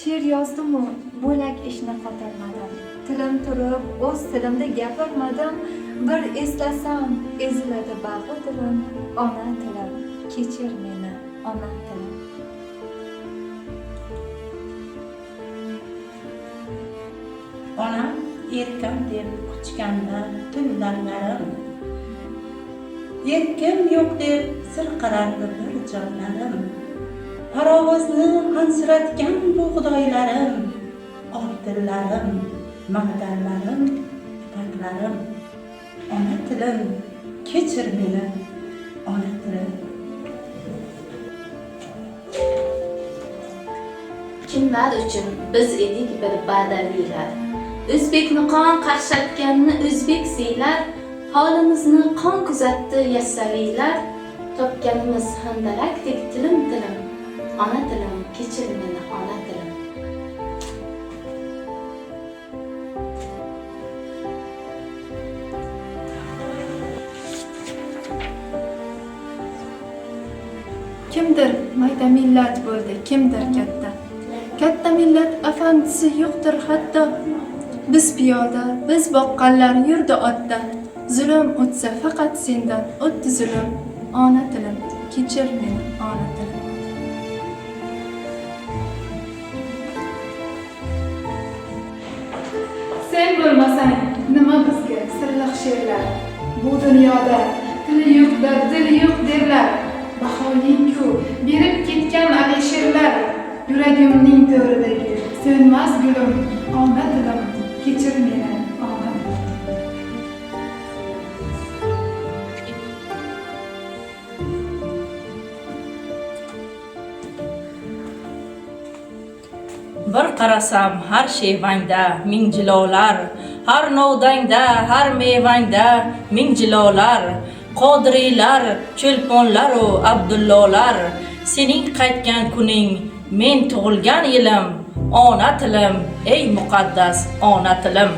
She'r yozdim-u, bo'lak ishni qotirmadim. Tilim turib, o'z tilimda gapirmadim. Bir eslasam, eziladi bag'ri dilim. Ona tilim, kechir meni, ona tilim. Onam erkam deb quchganda tunlarlarim, erkim yo'q deb sirqirardi bir jonlarim. Parovozni hansratgan bug'doylarim, oltinlarim, ma'danlarim, ipaklarim. Ona tilim, kechir meni, ona tilim. Kimlar uchun biz edik bir badaviylar, o'zbekni qon qaqshatganni o'zbek siylar, holimizni qon kuzatdi yassaviylar, topganimiz handalakdek tilim tilim, ona tilim, kechir meni, ona tilim. Kimdir mayda millat bo'ldi, kimdir katta. Katta millat afandisi yo'qdir hatto. Biz piyoda, biz boqqanlar yurdi otda. Zulm o'tsa faqat sendan o'tdi zulm. Ona tilim, kechir meni, ona tilim. Sen bo'lmasang, nima bizga sirliq she'rlar? Bu dunyoda tili yo'qdir, dili yo'q derlar. Bahoying-ku, berib ketgan alisherlar. Yuragimning to'ridagi so'nmas gulim, ona tilim, kechir meni, ona tilim. Bir qarasam har shevangda ming jilolar, har novdangda, har mevangda ming jilolar, qodiriylar, cho'lponlar u Abdullolar. Sening qaytgan kuning, men tug'ilgan yilim, ona tilim, ey muqaddas ona tilim.